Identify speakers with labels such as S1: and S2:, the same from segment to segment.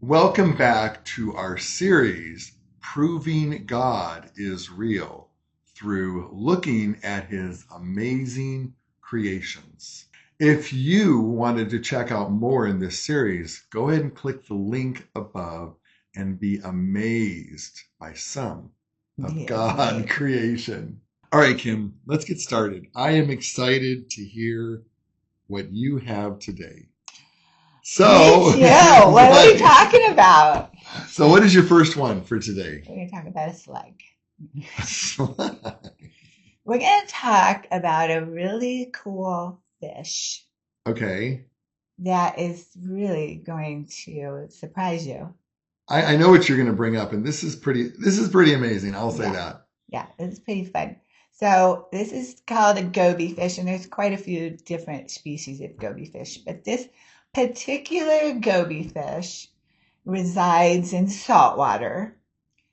S1: Welcome back to our series, Proving God is Real, through looking at his amazing creations. If you wanted to check out more in this series, go ahead and click the link above and be amazed by some of God's creation. All right, Kim, let's get started. I am excited to hear what you have today.
S2: So, me too. What are we talking about?
S1: So what is your first one for today?
S2: We're going to talk about a slug. We're going to talk about a really cool fish.
S1: Okay.
S2: That is really going to surprise you.
S1: I know what you're going to bring up, and this is pretty amazing. I'll say that.
S2: Yeah, it's pretty fun. So this is called a goby fish, and there's quite a few different species of goby fish, but this particular goby fish resides in salt water.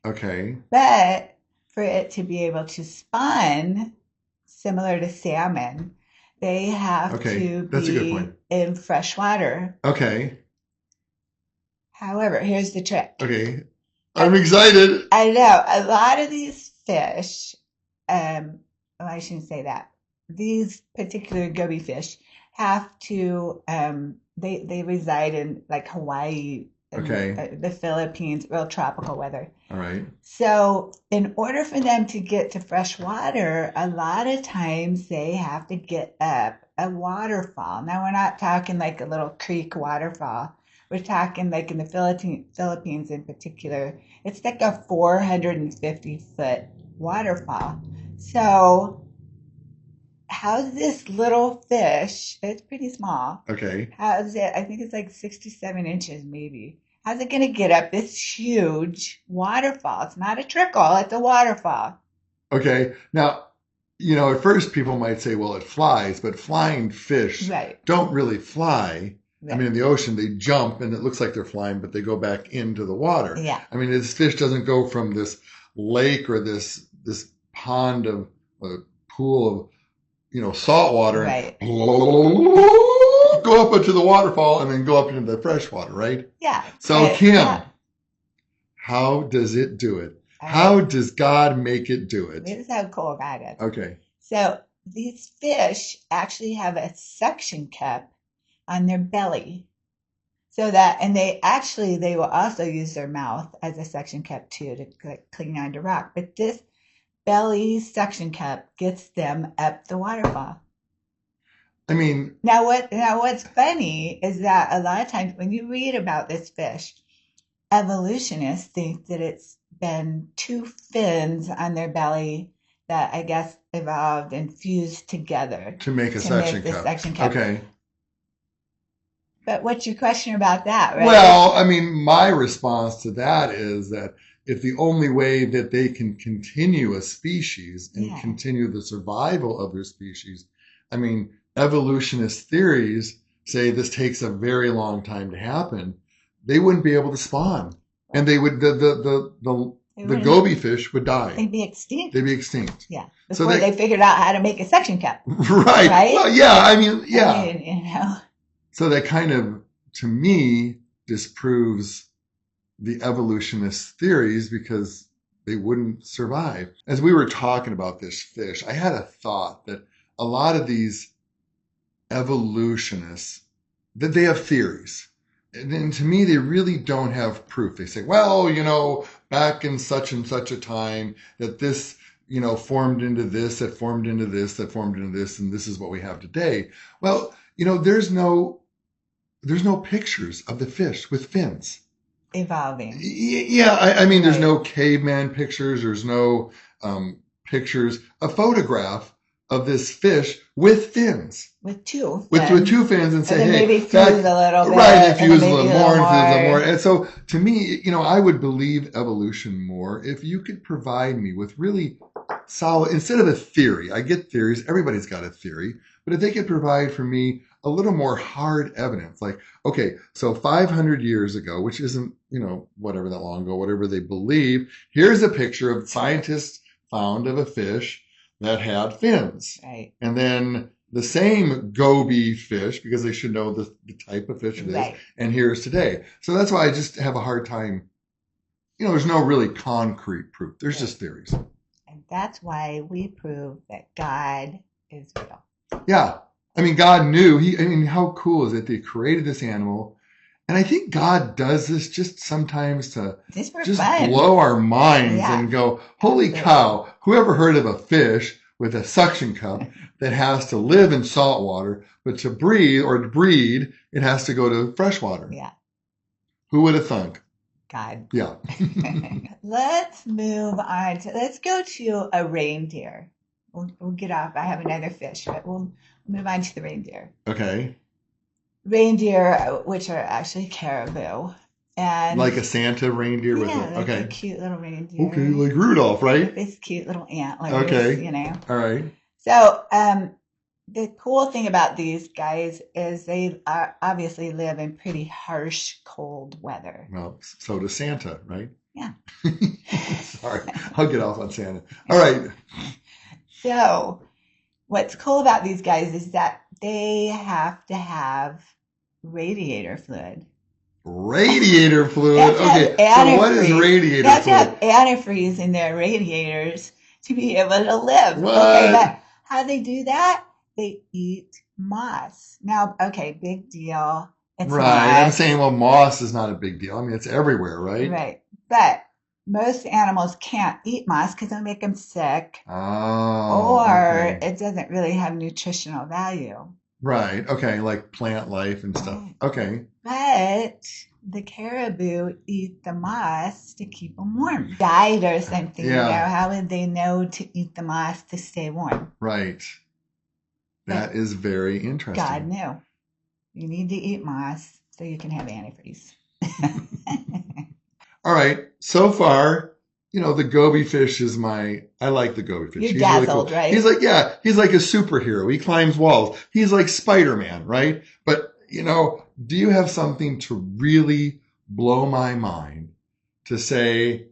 S1: Okay.
S2: But for it to be able to spawn, similar to salmon, they have to
S1: That's
S2: be
S1: a good point.
S2: In fresh water.
S1: Okay.
S2: However, here's the trick.
S1: Okay. I'm excited.
S2: I know. A lot of these fish, I shouldn't say that. These particular goby fish have to, they reside in like Hawaii, the Philippines, real tropical weather.
S1: All right.
S2: So in order for them to get to fresh water, a lot of times they have to get up a waterfall. Now we're not talking like a little creek waterfall. We're talking like in the Philippines in particular. It's like a 450-foot waterfall. So how's this little fish, it's pretty small.
S1: Okay.
S2: How's it, I think it's like 67 inches maybe. How's it going to get up this huge waterfall? It's not a trickle, it's a waterfall.
S1: Okay. Now, at first people might say, well, it flies, but flying fish don't really fly. Right. I mean, in the ocean, they jump and it looks like they're flying, but they go back into the water.
S2: Yeah.
S1: I mean, this fish doesn't go from this lake or this pond of a pool of salt water and go up into the waterfall and then go up into the fresh water, right?
S2: Yeah.
S1: So, Kim, how does it do it? How does God make it do it?
S2: This is how cool God is.
S1: Okay.
S2: So these fish actually have a suction cup on their belly. So that, and they will also use their mouth as a suction cup too to cling onto rock. But this belly suction cup gets them up the waterfall.
S1: I mean,
S2: now what's funny is that a lot of times when you read about this fish, evolutionists think that it's been two fins on their belly that I guess evolved and fused together
S1: to make a suction cup. Okay.
S2: But what's your question about that, right?
S1: Well, I mean, my response to that is that if the only way that they can continue a species and continue the survival of their species, I mean, evolutionist theories say this takes a very long time to happen, they wouldn't be able to spawn. And they would, the goby fish would die.
S2: They'd be extinct. Yeah. Before they figured out how to make a suction cup.
S1: Right. Well, yeah. I mean, yeah.
S2: I mean,
S1: So that kind of, to me, disproves the evolutionist theories because they wouldn't survive. As we were talking about this fish, I had a thought that a lot of these evolutionists, that they have theories. And to me, they really don't have proof. They say, well, back in such and such a time that this, formed into this, that formed into this, that formed into this, and this is what we have today. Well, there's no pictures of the fish with fins.
S2: Evolving.
S1: Yeah, I mean, there's no caveman pictures. There's no pictures. A photograph of this fish with fins.
S2: With two
S1: fins and say, hey,
S2: maybe fuse a little bit.
S1: Right, and fuse a little more. And so to me, I would believe evolution more if you could provide me with really solid, instead of a theory. I get theories. Everybody's got a theory. But if they could provide for me a little more hard evidence, like, okay, so 500 years ago, which isn't, whatever that long ago, whatever they believe, here's a picture of scientists found of a fish that had fins.
S2: Right.
S1: And then the same Goby fish, because they should know the type of fish it is,
S2: Right.
S1: and here is today. So that's why I just have a hard time. There's no really concrete proof. There's just theories.
S2: And that's why we prove that God is real.
S1: Yeah. I mean, God knew. How cool is it that he created this animal? And I think God does this just sometimes to
S2: Just for
S1: just
S2: fun.
S1: blow our minds
S2: Yeah.
S1: and go, holy cow, whoever heard of a fish with a suction cup that has to live in salt water, but to breathe or to breed, it has to go to fresh water.
S2: Yeah.
S1: Who would have thunk?
S2: God.
S1: Yeah.
S2: Let's move on. Let's go to a reindeer. We'll get off. I have another fish, but we'll move on to the reindeer.
S1: Okay.
S2: Reindeer, which are actually caribou. And
S1: like a Santa reindeer with
S2: like
S1: okay.
S2: a cute little reindeer.
S1: Okay, like Rudolph, right?
S2: With this cute little antlers,
S1: Okay. All right.
S2: So, the cool thing about these guys is they obviously live in pretty harsh, cold weather.
S1: Well, so does Santa, right?
S2: Yeah.
S1: Sorry, I'll get off on Santa. All right.
S2: So, what's cool about these guys is that they have to have radiator fluid.
S1: Radiator fluid? Okay, so what is radiator fluid?
S2: They have to have antifreeze in their radiators to be able to live.
S1: What?
S2: Okay, but how do they do that? They eat moss. Now, okay, big deal. It's
S1: right.
S2: moss.
S1: I'm saying, well, moss is not a big deal. I mean, it's everywhere, right?
S2: Right. But most animals can't eat moss because it'll make them sick.
S1: Oh.
S2: Or it doesn't really have nutritional value.
S1: Right. Okay. Like plant life and stuff.
S2: Right.
S1: Okay.
S2: But the caribou eat the moss to keep them warm. Died or something.
S1: Yeah.
S2: How would they know to eat the moss to stay warm?
S1: Right. That is very interesting.
S2: God knew. You need to eat moss so you can have antifreeze.
S1: All right. So far, the Goby fish is I like the Goby fish.
S2: You're
S1: He's
S2: dazzled,
S1: really cool.
S2: right?
S1: He's like a superhero. He climbs walls. He's like Spider-Man, right? But, do you have something to really blow my mind to say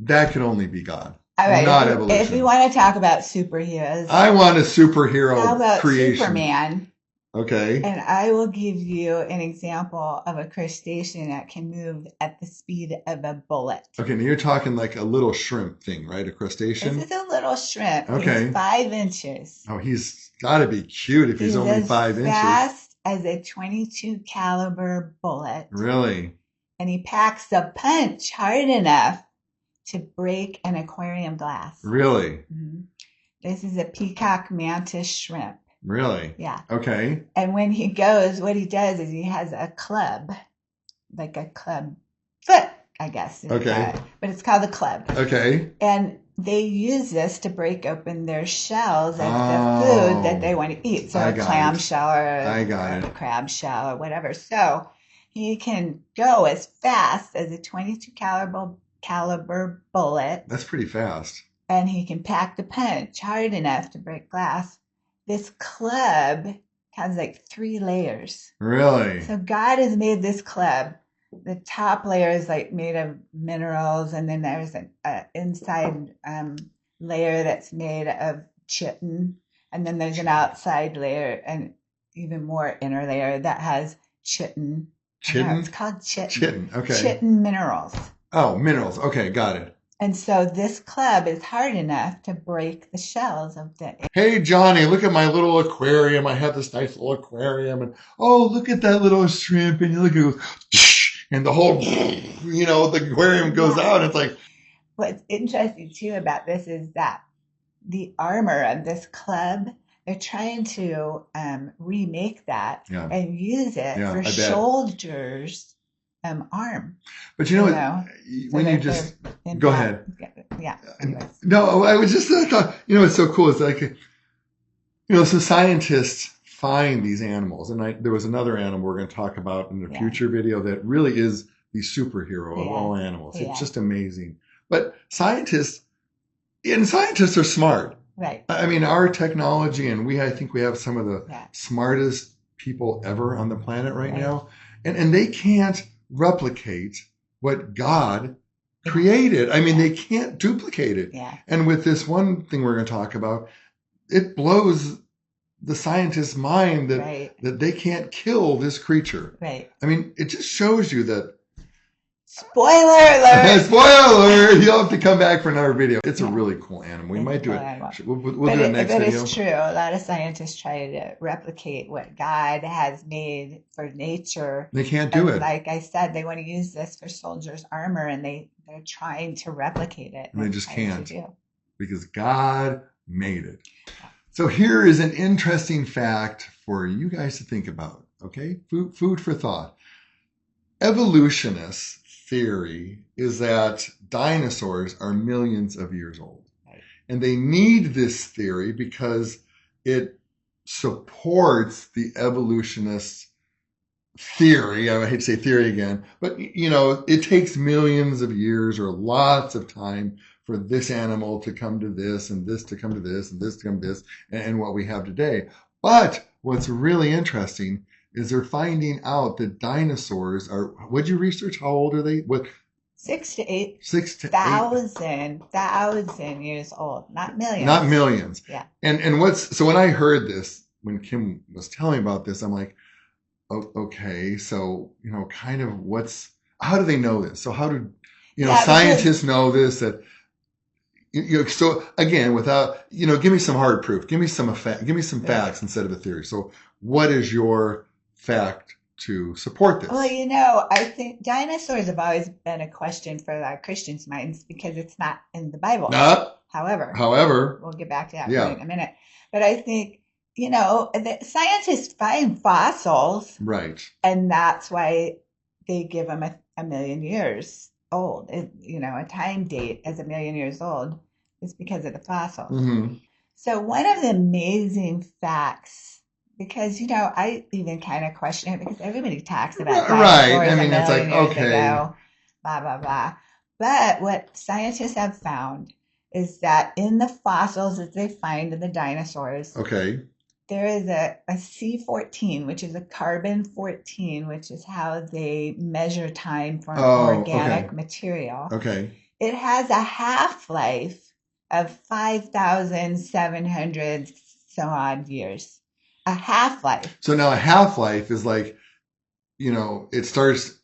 S1: that can only be God?
S2: All right.
S1: Not evolution.
S2: If we want to talk about superheroes,
S1: I want a superhero
S2: how about
S1: creation.
S2: Superman?
S1: Okay.
S2: And I will give you an example of a crustacean that can move at the speed of a bullet.
S1: Okay, now you're talking like a little shrimp thing, right? A crustacean?
S2: This is a little shrimp.
S1: Okay.
S2: He's 5 inches.
S1: Oh, he's got to be cute if he's only 5 inches.
S2: Fast as a .22 caliber bullet.
S1: Really?
S2: And he packs a punch hard enough to break an aquarium glass.
S1: Really?
S2: Mm-hmm. This is a Peacock Mantis shrimp.
S1: Really?
S2: Yeah.
S1: Okay.
S2: And when he goes, what he does is he has a club, like a club foot, I guess.
S1: Okay.
S2: But it's called a club.
S1: Okay.
S2: And they use this to break open their shells of the food that they want to eat. So a clam shell or a crab shell or whatever. So he can go as fast as a .22 caliber bullet.
S1: That's pretty fast.
S2: And he can pack the punch hard enough to break glass. This club has like 3 layers.
S1: Really?
S2: So God has made this club. The top layer is like made of minerals, and then there's an inside layer that's made of chitin, and then there's an outside layer, and even more inner layer that has chitin.
S1: Chitin?
S2: It's called chitin.
S1: Chitin, okay.
S2: Chitin minerals.
S1: Oh, minerals. Okay, got it.
S2: And so this club is hard enough to break the shells of the...
S1: Hey, Johnny, look at my little aquarium. I have this nice little aquarium. And, oh, look at that little shrimp. And you look at it, and the whole, the aquarium goes out. It's like...
S2: What's interesting, too, about this is that the armor of this club, they're trying to remake that and use it for soldiers' arm.
S1: But when you just... Go ahead.
S2: Yeah.
S1: No, I was just thought, it's so cool. It's like, so scientists find these animals. And there was another animal we're going to talk about in the future video that really is the superhero of all animals. It's just amazing. But scientists are smart.
S2: Right.
S1: I mean, our technology, and I think we have some of the smartest people ever on the planet right now. And they can't replicate what God created. I mean, they can't duplicate it.
S2: Yeah.
S1: And with this one thing we're going to talk about, it blows the scientist's mind that
S2: Right.
S1: that they can't kill this creature.
S2: Right.
S1: I mean, it just shows you that.
S2: Spoiler alert!
S1: Spoiler alert! You'll have to come back for another video. It's a really cool animal. We
S2: It's
S1: might do
S2: a cool
S1: it.
S2: animal.
S1: We'll do it next
S2: but
S1: video.
S2: it's true. A lot of scientists try to replicate what God has made for nature.
S1: They can't do it.
S2: Like I said, they want to use this for soldiers' armor, and they're trying to replicate it.
S1: And they just can't.
S2: To
S1: because God made it. So here is an interesting fact for you guys to think about. Okay, food for thought. Evolutionists' theory is that dinosaurs are millions of years old.
S2: Right.
S1: And they need this theory because it supports the evolutionist theory. I hate to say theory again, but you know, it takes millions of years or lots of time for this animal to come to this and this to come to this and this to come to this and what we have today. But what's really interesting is they're finding out that dinosaurs are, what'd you research? How old are they? What?
S2: 6 to 8 thousand years old, not millions.
S1: Not millions.
S2: Yeah.
S1: And so when I heard this, when Kim was telling me about this, I'm like, oh, okay, so, you know, kind of how do they know this? So how do, scientists know this? That, so again, without, give me some hard proof. Give me some facts instead of a theory. So what is your fact to support this?
S2: Well, I think dinosaurs have always been a question for our Christians' minds because it's not in the Bible. However, we'll get back to that point in a minute. But I think, the scientists find fossils.
S1: Right.
S2: And that's why they give them a million years old. A time date as a million years old is because of the fossils.
S1: Mm-hmm.
S2: So one of the amazing facts, because, I even kind of question it because everybody talks about dinosaurs
S1: right. I mean, it's like, okay.
S2: Ago, blah, blah, blah. But what scientists have found is that in the fossils that they find in the dinosaurs,
S1: okay,
S2: there is a C14, which is a carbon-14, which is how they measure time for organic material.
S1: Okay.
S2: It has a half-life of 5,700 some odd years. A half-life.
S1: So now a half-life is like, it starts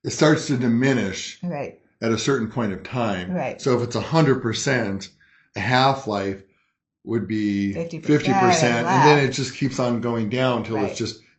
S1: to diminish
S2: right
S1: at a certain point of time.
S2: Right.
S1: So if it's 100%, a half-life would be 50%, and then it just keeps on going down until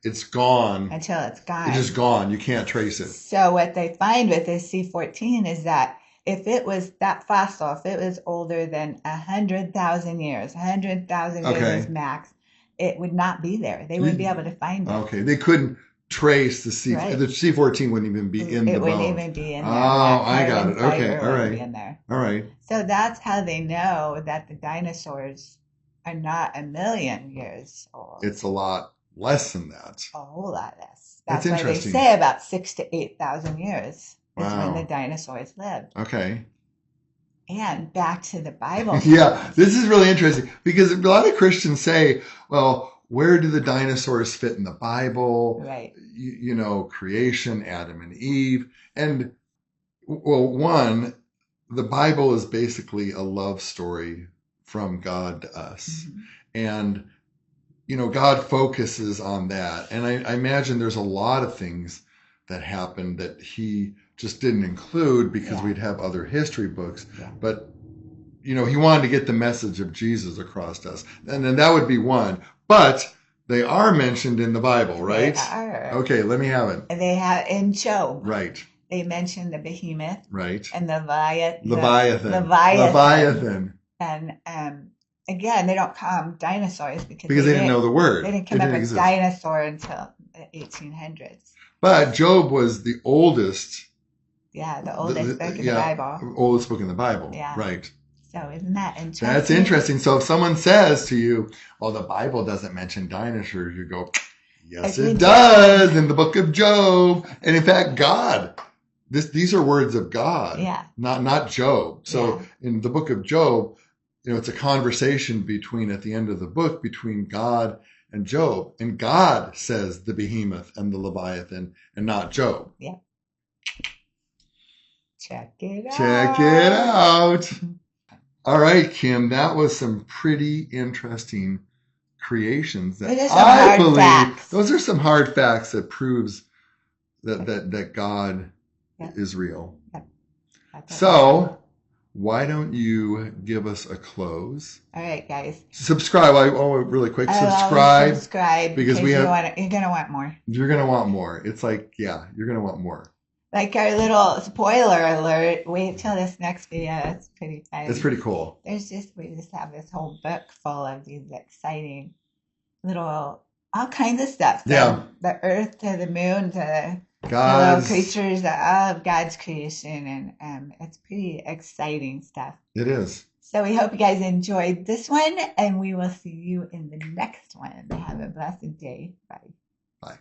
S1: it's gone.
S2: Until it's gone.
S1: It's just gone. You can't trace it.
S2: So what they find with this C14 is that if it was that fossil, if it was older than 100,000 years, 100,000 years is max, it would not be there. They wouldn't be able to find it.
S1: Okay, they couldn't trace the C. Right. The C14 wouldn't even be in the bone. It wouldn't
S2: even be in there.
S1: Oh, I got it. Okay, all right.
S2: Be in there.
S1: All right.
S2: So that's how they know that the dinosaurs are not a million years old.
S1: It's a lot less than that.
S2: A whole lot less. That's why
S1: interesting.
S2: They say about 6,000 to 8,000 years is when the dinosaurs lived.
S1: Okay.
S2: And back to the Bible.
S1: Yeah, this is really interesting because a lot of Christians say, well, where do the dinosaurs fit in the Bible?
S2: Right.
S1: Creation, Adam and Eve. And, well, one, the Bible is basically a love story from God to us. Mm-hmm. And, God focuses on that. And I imagine there's a lot of things that happened that he just didn't include because we'd have other history books. Yeah. But, he wanted to get the message of Jesus across to us. And then that would be one. But they are mentioned in the Bible, right?
S2: They are.
S1: Okay, let me have it.
S2: And they have in Job.
S1: Right.
S2: They mentioned the behemoth.
S1: Right.
S2: And the Leviathan.
S1: Leviathan.
S2: And again, they don't call them dinosaurs because
S1: they didn't know the word.
S2: They didn't come up with dinosaur until the 1800s.
S1: But Job was the oldest.
S2: Yeah, the oldest book in the Bible.
S1: Oldest book in the Bible.
S2: Yeah.
S1: Right.
S2: So isn't that interesting?
S1: That's interesting. So if someone says to you, well, the Bible doesn't mention dinosaurs, you go, yes, it does in the book of Job. And in fact, God, these are words of God, not Job. So in the book of Job, it's a conversation at the end of the book between God and Job. And God says the behemoth and the Leviathan and not Job.
S2: Yeah. Check it
S1: out. All right, Kim, that was some pretty interesting creations that
S2: Those are some
S1: I
S2: hard
S1: believe
S2: facts.
S1: those are some hard facts that proves that God
S2: Yep.
S1: is real.
S2: Yep. That's it.
S1: So why don't you give us a close?
S2: All right, guys.
S1: Subscribe. Really quick.
S2: I will
S1: Subscribe
S2: subscribe
S1: because
S2: you're gonna want more.
S1: You're gonna want more. It's like, yeah, you're gonna want more.
S2: Like our little spoiler alert. Wait till this next video. It's pretty fun.
S1: It's pretty cool.
S2: We just have this whole book full of these exciting little all kinds of stuff.
S1: Yeah.
S2: The earth to the moon to
S1: God's
S2: little creatures, all of God's creation, and it's pretty exciting stuff.
S1: It is.
S2: So we hope you guys enjoyed this one, and we will see you in the next one. Have a blessed day. Bye.
S1: Bye.